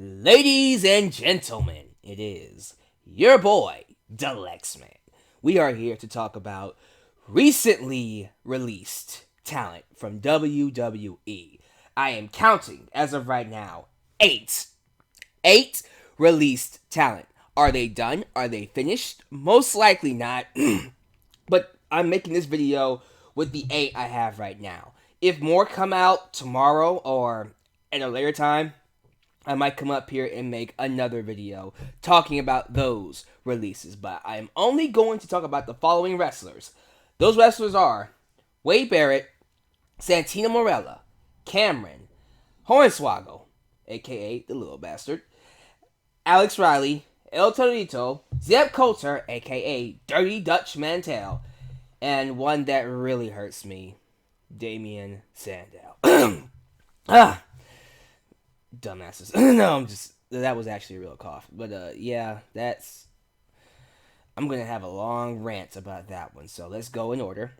Ladies and gentlemen, it is your boy, Delexman. We are here to talk about recently released talent from WWE. I am counting, as of right now, eight. Eight released talent. Are they done? Are they finished? Most likely not. But I'm making this video with the eight I have right now. If more come out tomorrow or at a later time, I might come up here and make another video talking about those releases. But I am only going to talk about the following wrestlers. Those wrestlers are Wade Barrett, Santino Marella, Cameron, Hornswoggle, aka the little bastard, Alyx Riley, El Torito, Zeb Colter, aka Dirty Dutch Mantel, and one that really hurts me, Damien Sandow. Dumbasses. No, that was actually a real cough. But yeah, I'm gonna have a long rant about that one. So let's go in order,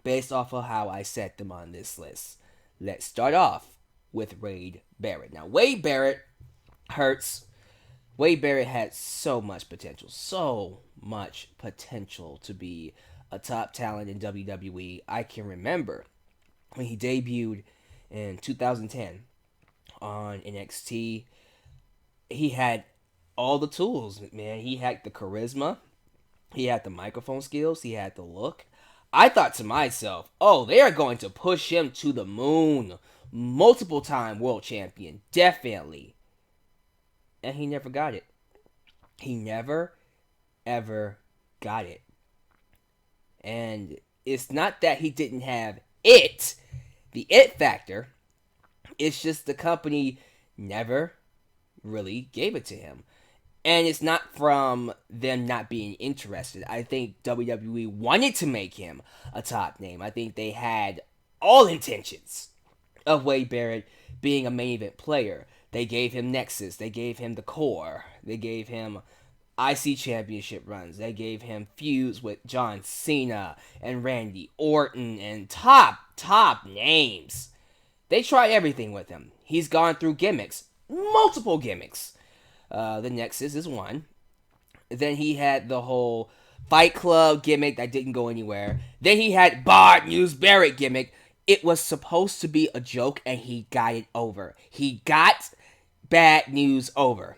based off of how I set them on this list. Let's start off with Wade Barrett. Now, Wade Barrett hurts. Wade Barrett had so much potential to be a top talent in WWE. I can remember when he debuted in 2010 on NXT. He had all the tools, man. He had the charisma, he had the microphone skills, he had the look. I thought to myself, oh, they are going to push him to the moon. Multiple time world champion, definitely. And he never got it. He never, ever got it. And it's not that he didn't have the it factor. It's just the company never really gave it to him. And it's not from them not being interested. I think WWE wanted to make him a top name. I think they had all intentions of Wade Barrett being a main event player. They gave him Nexus. They gave him the Core. They gave him IC championship runs. They gave him feuds with John Cena and Randy Orton and top names. They tried everything with him. He's gone through gimmicks. Multiple gimmicks. The Nexus is one. Then he had the whole Fight Club gimmick that didn't go anywhere. Then he had Bart News Barrett gimmick. It was supposed to be a joke, and he got it over. He got Bad News over.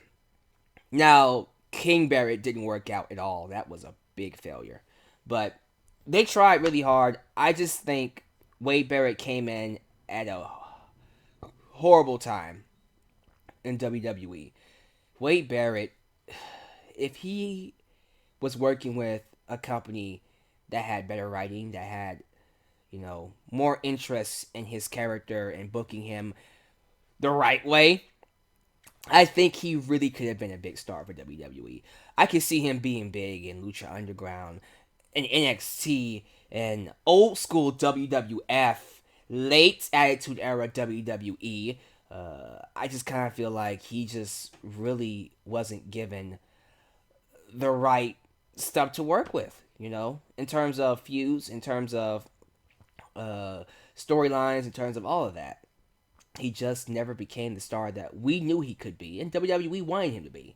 Now, King Barrett didn't work out at all. That was a big failure. But they tried really hard. I just think Wade Barrett came in at a horrible time in WWE. Wade Barrett, if he was working with a company that had better writing, that had, more interest in his character and booking him the right way, I think he really could have been a big star for WWE. I could see him being big in Lucha Underground, in NXT, and old school WWF, late Attitude Era WWE. I just kind of feel like he just really wasn't given the right stuff to work with, in terms of feuds, in terms of storylines, in terms of all of that. He just never became the star that we knew he could be, and WWE wanted him to be.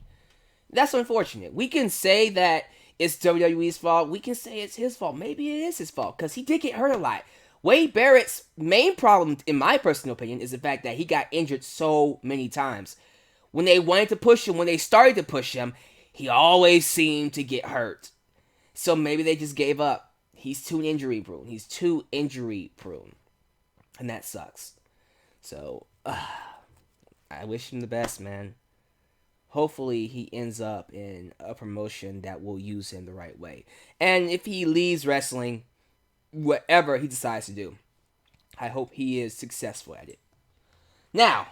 That's unfortunate. We can say that it's WWE's fault. We can say it's his fault. Maybe it is his fault, because he did get hurt a lot. Wade Barrett's main problem, in my personal opinion, is the fact that he got injured so many times. When they wanted to push him, when they started to push him, he always seemed to get hurt. So maybe they just gave up. He's too injury prone. And that sucks. So, I wish him the best, man. Hopefully he ends up in a promotion that will use him the right way. And if he leaves wrestling, whatever he decides to do, I hope he is successful at it. Now,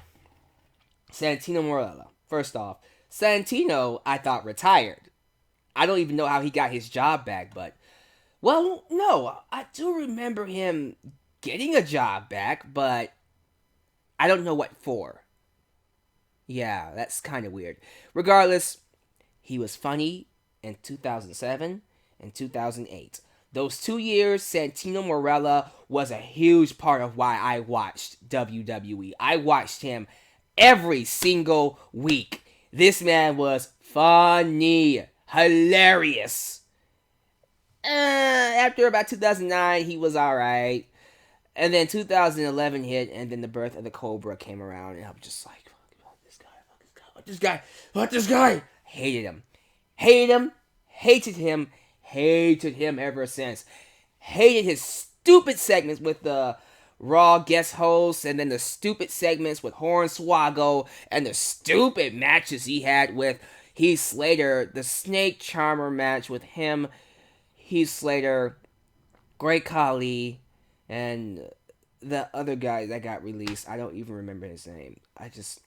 Santino Marella. First off, Santino, I thought, retired. I don't even know how he got his job back, but, well, no, I do remember him getting a job back, but I don't know what for. Yeah, that's kind of weird. Regardless, he was funny in 2007 and 2008. Those 2 years, Santino Marella was a huge part of why I watched WWE. I watched him every single week. This man was funny, hilarious. After about 2009, he was alright. And then 2011 hit, and then the birth of the Cobra came around, and I was just like, fuck this guy, fuck this guy, fuck this guy. Hated him. Hated him ever since. Hated his stupid segments with the Raw guest hosts, and then the stupid segments with Hornswoggle, and the stupid matches he had with Heath Slater, the Snake Charmer match with him, Heath Slater, Great Khali, and the other guy that got released. I don't even remember his name. It was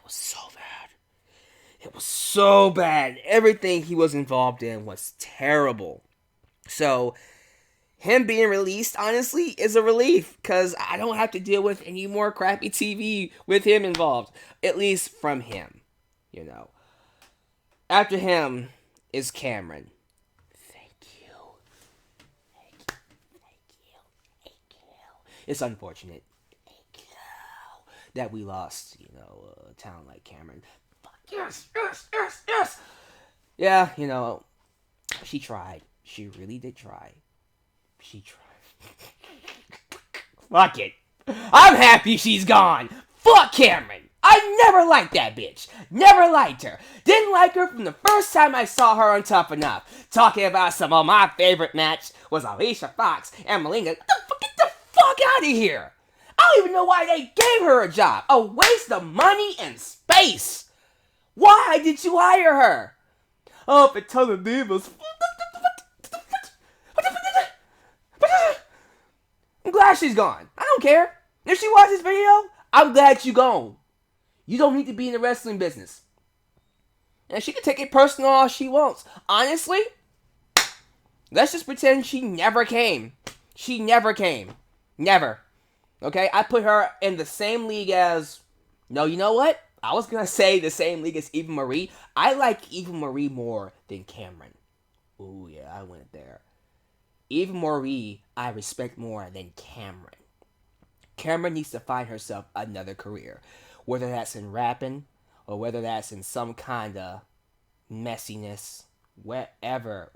so bad. It was so bad. Everything he was involved in was terrible. So, him being released, honestly, is a relief, because I don't have to deal with any more crappy TV with him involved. At least from him, you know. After him is Cameron. It's unfortunate that we lost, a talent like Cameron. But yes. Yeah, she tried. She really did try. She tried. Fuck it. I'm happy she's gone. Fuck Cameron. I never liked that bitch. Never liked her. Didn't like her from the first time I saw her on Tough Enough. Talking about some of my favorite match was Alicia Fox and Malinga. Get the fuck out of here. I don't even know why they gave her a job. A waste of money and space. Why did you hire her? Oh, for ton of divas. I'm glad she's gone. I don't care. If she watches this video, I'm glad she's gone. You don't need to be in the wrestling business. And she can take it personal all she wants. Honestly, let's just pretend she never came. She never came. Never. Okay? I put her in the same league as... No, you know what? I was going to say the same league as Eva Marie. I like Eva Marie more than Cameron. Ooh, yeah, I went there. Eva Marie, I respect more than Cameron. Cameron needs to find herself another career. Whether that's in rapping, or whether that's in some kind of messiness, wherever,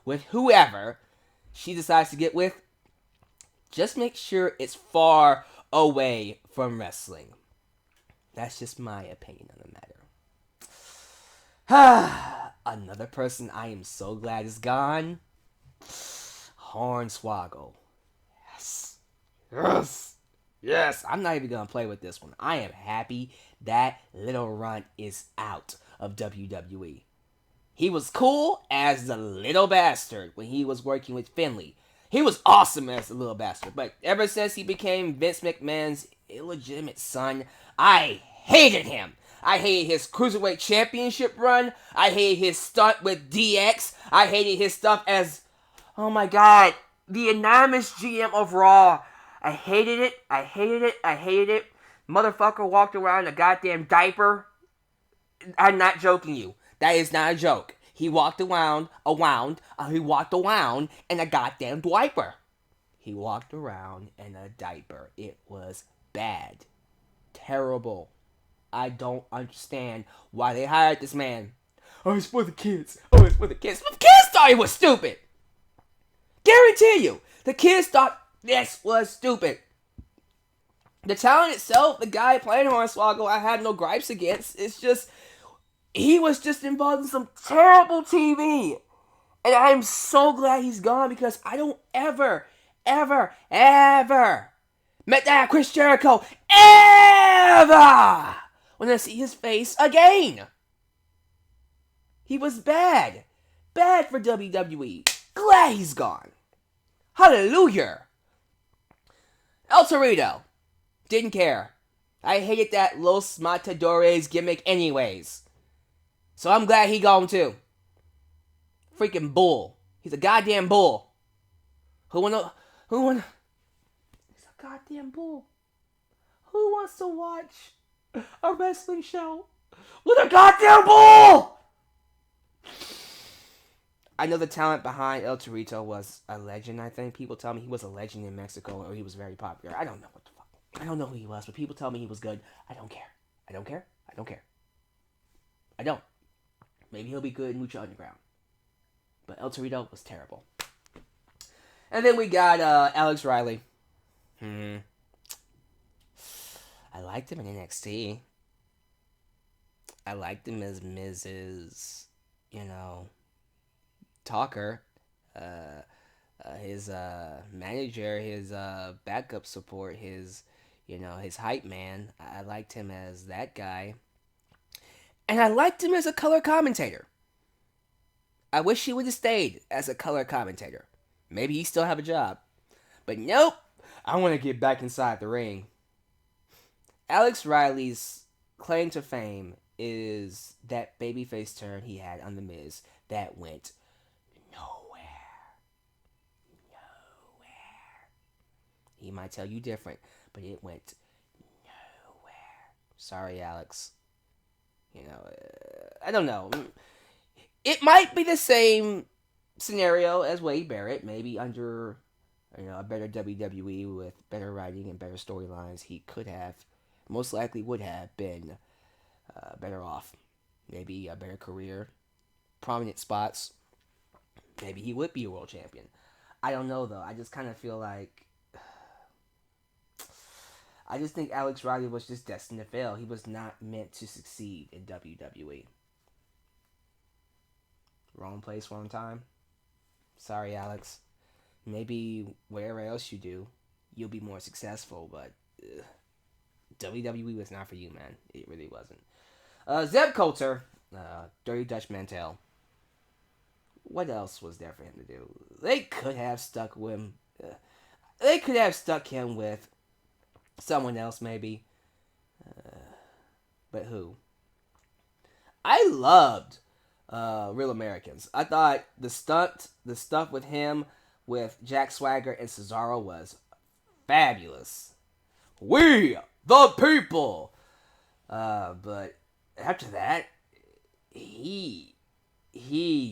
with whoever she decides to get with, just make sure it's far away from wrestling. That's just my opinion on the matter. Another person I am so glad is gone. Hornswoggle. Yes, I'm not even going to play with this one. I am happy that little runt is out of WWE. He was cool as the little bastard when he was working with Finlay. He was awesome as the little bastard. But ever since he became Vince McMahon's illegitimate son, I hated him. I hated his Cruiserweight Championship run. I hated his stunt with DX. I hated his stuff as, oh my god, the anonymous GM of Raw. I hated it. Motherfucker walked around in a goddamn diaper. I'm not joking you. That is not a joke. He walked around in a goddamn diaper. It was bad. Terrible. I don't understand why they hired this man. Oh, it's for the kids. The kids thought he was stupid. Guarantee you. The kids thought this was stupid. The talent itself, the guy playing Hornswoggle, I had no gripes against. It's just, he was just involved in some terrible TV. And I'm so glad he's gone, because I don't ever met that Chris Jericho ever want to see his face again. He was bad. Bad for WWE. Glad he's gone. Hallelujah. El Torito. Didn't care. I hated that Los Matadores gimmick anyways. So I'm glad he gone too. Freaking bull. He's a goddamn bull. He's a goddamn bull. Who wants to watch a wrestling show with a goddamn bull? I know the talent behind El Torito was a legend, I think. People tell me he was a legend in Mexico, or he was very popular. I don't know what the fuck. I don't know who he was, but people tell me he was good. I don't care. I don't care. I don't care. I don't. Maybe he'll be good in Lucha Underground. But El Torito was terrible. And then we got Alex Riley. I liked him in NXT. I liked him as Mrs. Talker. His manager, his backup support, his hype man. I liked him as that guy. And I liked him as a color commentator. I wish he would have stayed as a color commentator. Maybe he still have a job. But nope. I want to get back inside the ring. Alex Riley's claim to fame is that babyface turn he had on The Miz that went nowhere. He might tell you different, but it went nowhere. Sorry, Alex. I don't know. It might be the same scenario as Wade Barrett, maybe under a better WWE with better writing and better storylines. He could have, most likely would have been better off. Maybe a better career, prominent spots. Maybe he would be a world champion. I don't know though. I just kind of feel like I just think Alex Riley was just destined to fail. He was not meant to succeed in WWE. Wrong place, wrong time. Sorry, Alex. Maybe wherever else you do, you'll be more successful, but WWE was not for you, man. It really wasn't. Zeb Colter, Dirty Dutch Mantel. What else was there for him to do? They could have stuck with him. They could have stuck him with someone else, maybe. But who? I loved Real Americans. I thought the stuff with him, with Jack Swagger and Cesaro was fabulous. We the people. But after that, he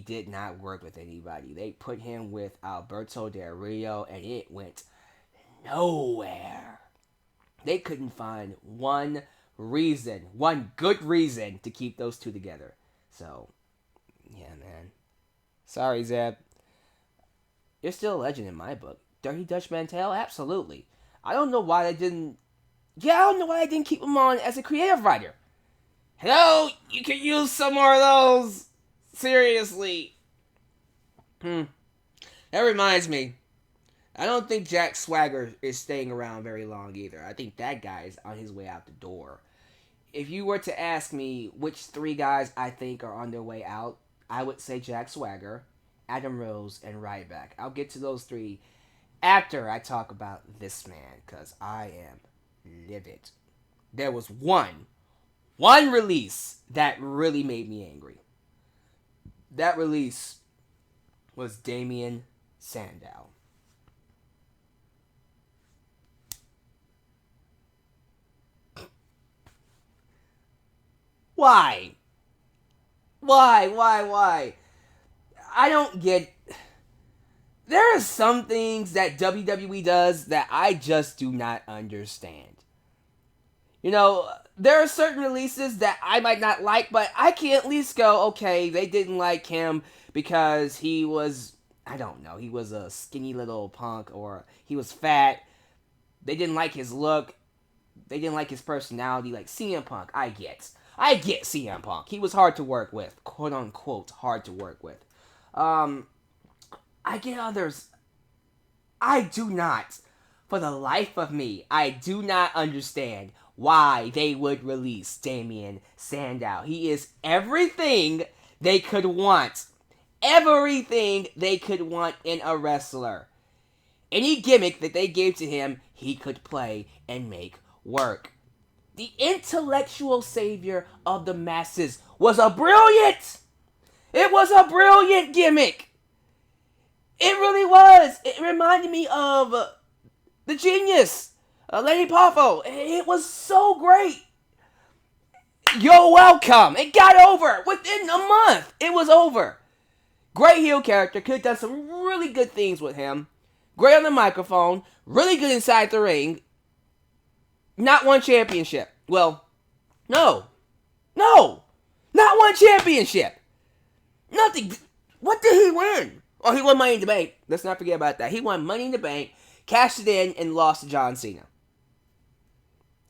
did not work with anybody. They put him with Alberto Del Rio, and it went nowhere. They couldn't find one good reason to keep those two together. So, yeah, man. Sorry, Zeb. You're still a legend in my book. Dirty Dutch Mantel? Absolutely. I don't know why they didn't keep him on as a creative writer. Hello? You could use some more of those. Seriously. That reminds me. I don't think Jack Swagger is staying around very long either. I think that guy is on his way out the door. If you were to ask me which three guys I think are on their way out, I would say Jack Swagger, Adam Rose, and Ryback. I'll get to those three after I talk about this man, because I am livid. There was one release that really made me angry. That release was Damien Sandow. Why? Why? I don't get... There are some things that WWE does that I just do not understand. There are certain releases that I might not like, but I can at least go, okay, they didn't like him because he was, I don't know, he was a skinny little punk, or he was fat. They didn't like his look. They didn't like his personality, like CM Punk. I get CM Punk. He was hard to work with, quote unquote, hard to work with. I get others. I do not, for the life of me, I do not understand why they would release Damien Sandow. He is everything they could want. Everything they could want in a wrestler. Any gimmick that they gave to him, he could play and make work. The intellectual savior of the masses was a brilliant gimmick. It really was. It reminded me of The Genius, Lenny Poffo. It was so great. You're welcome. It got over within a month. It was over. Great heel character. Could have done some really good things with him. Great on the microphone. Really good inside the ring. Not one championship. Well, no. No! Not one championship! Nothing. What did he win? Oh, he won Money in the Bank. Let's not forget about that. He won Money in the Bank, cashed it in, and lost to John Cena.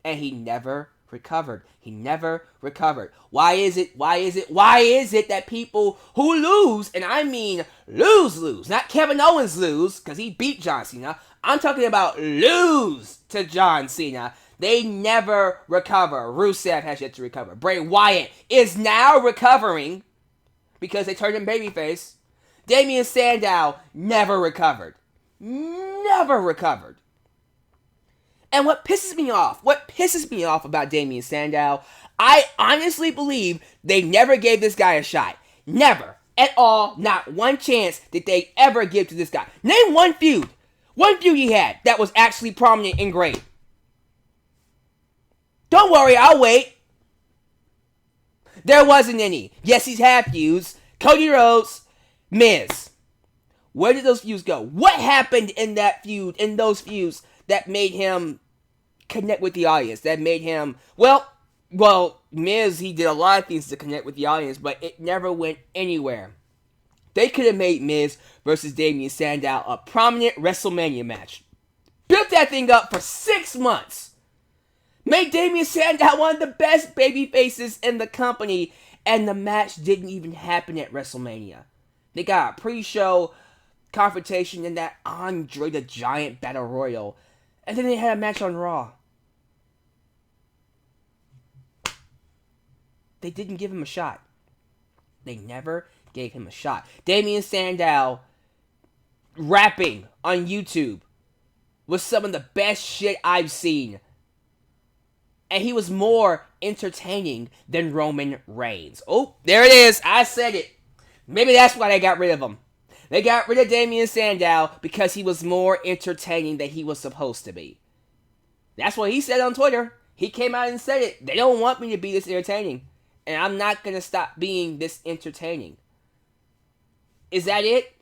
And he never recovered. He never recovered. Why is it that people who lose, and I mean lose, not Kevin Owens lose, because he beat John Cena. I'm talking about lose to John Cena. They never recover. Rusev has yet to recover. Bray Wyatt is now recovering because they turned him babyface. Damien Sandow never recovered. Never recovered. And what pisses me off about Damien Sandow, I honestly believe they never gave this guy a shot. Never. At all. Not one chance did they ever give to this guy. Name one feud. One feud he had that was actually prominent and great. Don't worry, I'll wait. There wasn't any. Yes, he's had feuds. Cody Rhodes, Miz. Where did those feuds go? What happened in that feud, in those feuds, that made him connect with the audience? That made him, well, Miz, he did a lot of things to connect with the audience, but it never went anywhere. They could have made Miz versus Damien Sandow a prominent WrestleMania match. Built that thing up for 6 months. Made Damien Sandow one of the best baby faces in the company, and the match didn't even happen at WrestleMania. They got a pre-show confrontation in that Andre the Giant Battle Royal, and then they had a match on Raw. They didn't give him a shot. They never gave him a shot. Damien Sandow rapping on YouTube was some of the best shit I've seen. And he was more entertaining than Roman Reigns. Oh, there it is. I said it. Maybe that's why they got rid of him. They got rid of Damien Sandow because he was more entertaining than he was supposed to be. That's what he said on Twitter. He came out and said it. They don't want me to be this entertaining. And I'm not going to stop being this entertaining. Is that it?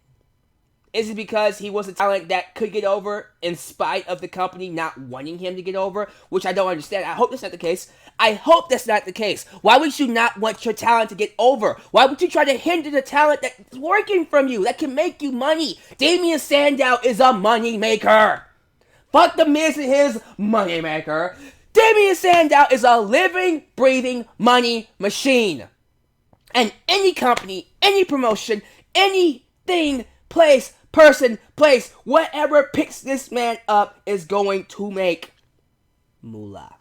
Is it because he was a talent that could get over in spite of the company not wanting him to get over? Which I don't understand. I hope that's not the case. I hope that's not the case. Why would you not want your talent to get over? Why would you try to hinder the talent that's working from you, that can make you money? Damien Sandow is a money maker. Fuck the Miz and his money maker. Damien Sandow is a living, breathing money machine. And any company, any promotion, anything, place, whatever picks this man up is going to make moolah.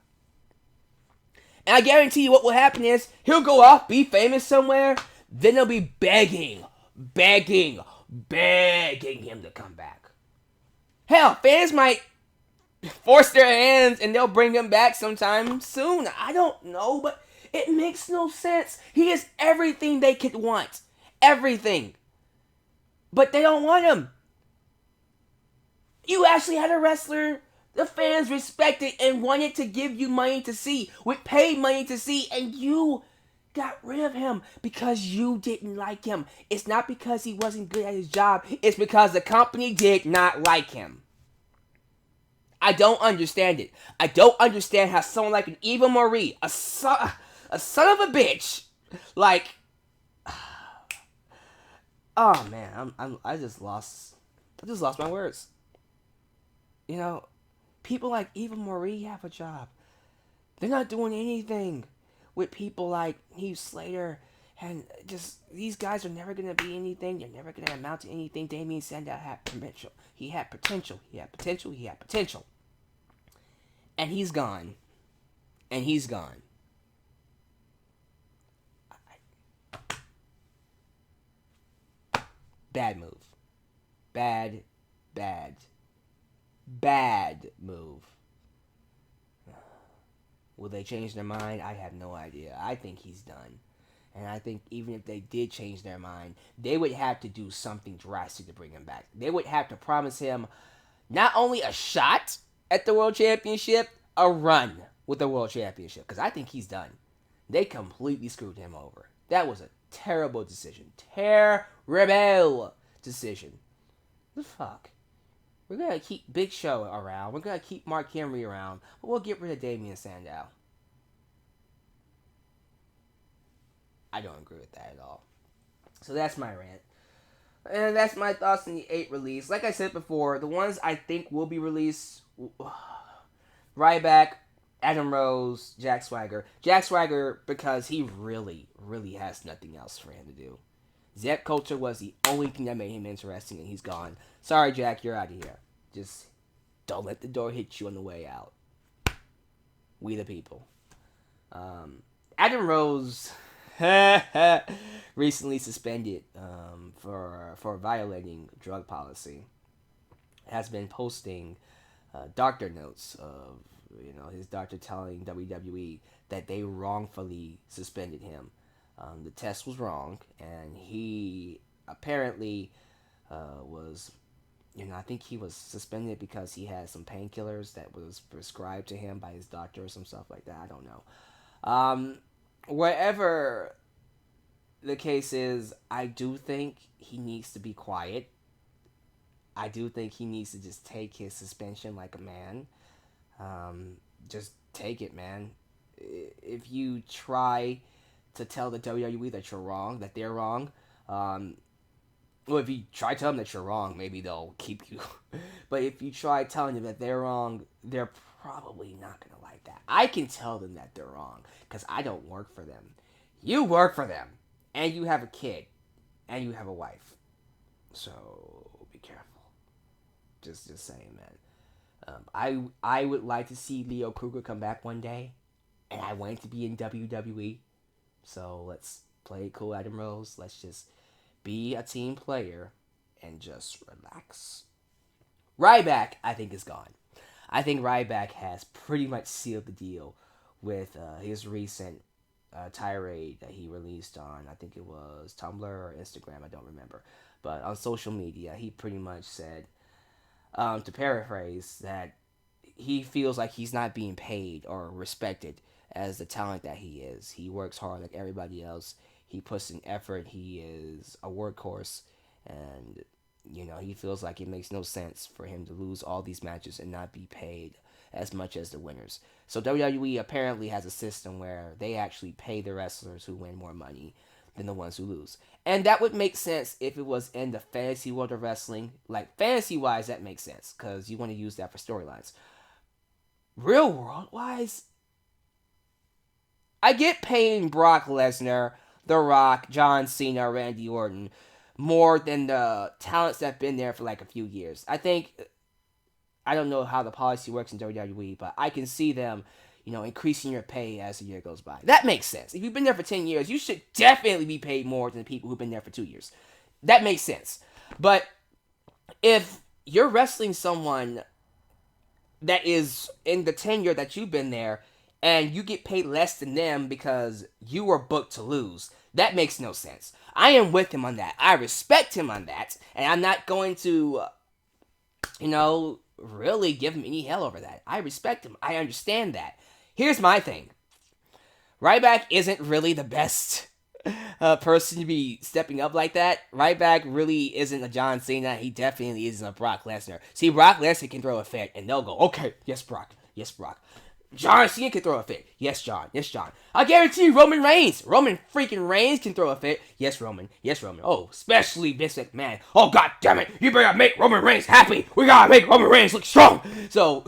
And I guarantee you what will happen is he'll go off, be famous somewhere, then they'll be begging him to come back. Hell, fans might force their hands and they'll bring him back sometime soon. I don't know, but it makes no sense. He is everything they could want. Everything. But they don't want him. You actually had a wrestler the fans respected and wanted to give you money to see, with paid money to see, and you got rid of him because you didn't like him. It's not because he wasn't good at his job. It's because the company did not like him. I don't understand it. I don't understand how someone like an Eva Marie, a son of a bitch, like, oh man, I just lost my words. You know, people like Eva Marie have a job. They're not doing anything with people like Heath Slater, and just, these guys are never going to be anything. They're never going to amount to anything. Damien Sandow had potential. He had potential. And he's gone. Bad move. Bad move. Will they change their mind? I have no idea. I think he's done. And I think even if they did change their mind, they would have to do something drastic to bring him back. They would have to promise him not only a shot at the World Championship, a run with the World Championship. Because I think he's done. They completely screwed him over. That was a terrible decision. Terrible decision. The fuck? We're going to keep Big Show around. We're going to keep Mark Henry around. But we'll get rid of Damien Sandow. I don't agree with that at all. So that's my rant. And that's my thoughts on the 8 release. Like I said before, the ones I think will be released, Ryback, Adam Rose, Jack Swagger. Jack Swagger because he really, really has nothing else for him to do. Zeb Colter was the only thing that made him interesting, and he's gone. Sorry, Jack, you're out of here. Just don't let the door hit you on the way out. We the people. Adam Rose recently suspended for violating drug policy. Has been posting doctor notes of his doctor telling WWE that they wrongfully suspended him. The test was wrong, and he apparently was, I think he was suspended because he had some painkillers that was prescribed to him by his doctor or some stuff like that. I don't know. Whatever the case is, I do think he needs to be quiet. I do think he needs to just take his suspension like a man. Just take it, man. If you try to tell the WWE that you're wrong, that they're wrong, well, if you try telling them that you're wrong, maybe they'll keep you. But if you try telling them that they're wrong, they're probably not going to like that. I can tell them that they're wrong because I don't work for them. You work for them, and you have a kid, and you have a wife. So be careful. Just saying, man. I would like to see Leo Kruger come back one day, and I want it to be in WWE. So let's play it cool, Adam Rose. Let's just be a team player and just relax. Ryback, I think, is gone. I think Ryback has pretty much sealed the deal with his recent tirade that he released on, I think it was Tumblr or Instagram, I don't remember. But on social media, he pretty much said, to paraphrase, that he feels like he's not being paid or respected as the talent that he is. He works hard like everybody else. He puts in effort. He is a workhorse. And, he feels like it makes no sense for him to lose all these matches and not be paid as much as the winners. So WWE apparently has a system where they actually pay the wrestlers who win more money than the ones who lose. And that would make sense if it was in the fantasy world of wrestling. Like, fantasy-wise, that makes sense, because you want to use that for storylines. Real world-wise, I get paying Brock Lesnar, The Rock, John Cena, Randy Orton more than the talents that have been there for like a few years. I don't know how the policy works in WWE, but I can see them, increasing your pay as the year goes by. That makes sense. If you've been there for 10 years, you should definitely be paid more than the people who've been there for 2 years. That makes sense. But if you're wrestling someone that is in the tenure that you've been there, and you get paid less than them because you were booked to lose, that makes no sense. I am with him on that. I respect him on that, and I'm not going to, really give him any hell over that. I respect him. I understand that. Here's my thing. Ryback isn't really the best person to be stepping up like that. Ryback really isn't a John Cena. He definitely isn't a Brock Lesnar. See, Brock Lesnar can throw a fit, and they'll go, okay, yes, Brock. Yes, Brock. John Cena can throw a fit. Yes, John. Yes, John. I guarantee you, Roman freaking Reigns can throw a fit. Yes, Roman. Yes, Roman. Oh, especially Vince McMahon. Oh, god damn it. You better make Roman Reigns happy. We gotta make Roman Reigns look strong. So,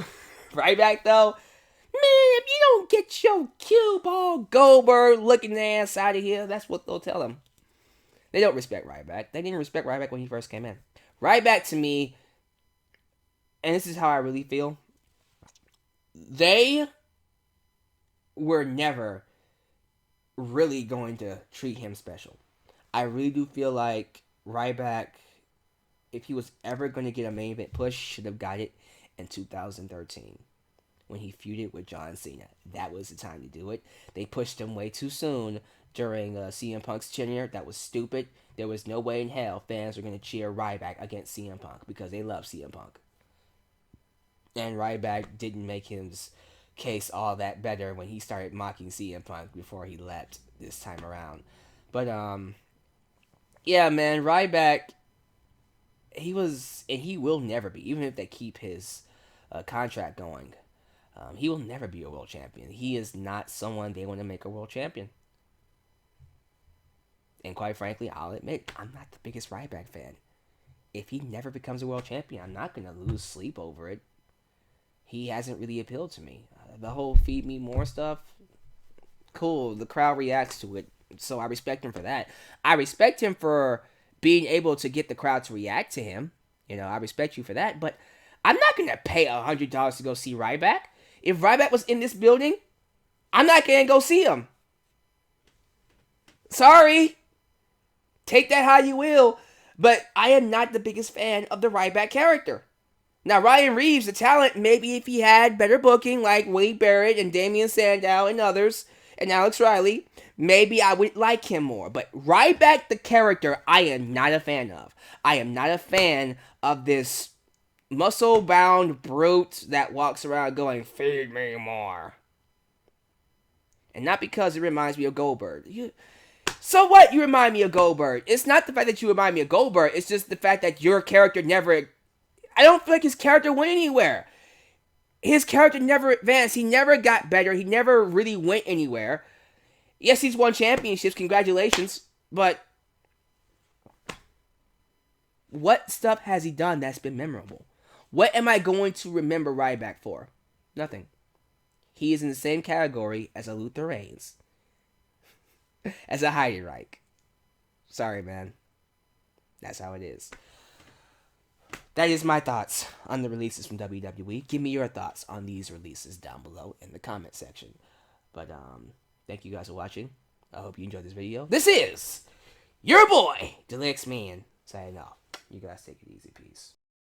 Ryback, though, man, if you don't get your cue ball Goldberg looking ass out of here, that's what they'll tell him. They don't respect Ryback. They didn't respect Ryback when he first came in. Ryback, to me, and this is how I really feel, they were never really going to treat him special. I really do feel like Ryback, if he was ever going to get a main event push, should have got it in 2013 when he feuded with John Cena. That was the time to do it. They pushed him way too soon during CM Punk's tenure. That was stupid. There was no way in hell fans were going to cheer Ryback against CM Punk because they love CM Punk. And Ryback didn't make his case all that better when he started mocking CM Punk before he left this time around. But, yeah, man, Ryback, he was, and he will never be, even if they keep his contract going. He will never be a world champion. He is not someone they want to make a world champion. And quite frankly, I'll admit, I'm not the biggest Ryback fan. If he never becomes a world champion, I'm not going to lose sleep over it. He hasn't really appealed to me. The whole feed me more stuff, cool. The crowd reacts to it, so I respect him for that. I respect him for being able to get the crowd to react to him. You know, I respect you for that, but I'm not going to pay $100 to go see Ryback. If Ryback was in this building, I'm not going to go see him. Sorry. Take that how you will, but I am not the biggest fan of the Ryback character. Now, Ryan Reeves, the talent, maybe if he had better booking like Wade Barrett and Damien Sandow and others, and Alex Riley, maybe I would like him more. But Ryback, the character, I am not a fan of. I am not a fan of this muscle-bound brute that walks around going, feed me more. And not because it reminds me of Goldberg. So what? You remind me of Goldberg. It's not the fact that you remind me of Goldberg. It's just the fact that your character never... I don't feel like his character went anywhere. His character never advanced. He never got better. He never really went anywhere. Yes, he's won championships. Congratulations. But what stuff has he done that's been memorable? What am I going to remember Ryback for? Nothing. He is in the same category as a Luther Reigns. As a Heidi Reich. Sorry, man. That's how it is. That is my thoughts on the releases from WWE. Give me your thoughts on these releases down below in the comment section. But thank you guys for watching. I hope you enjoyed this video. This is your boy, Alyx Man, signing off. You guys take it easy. Peace.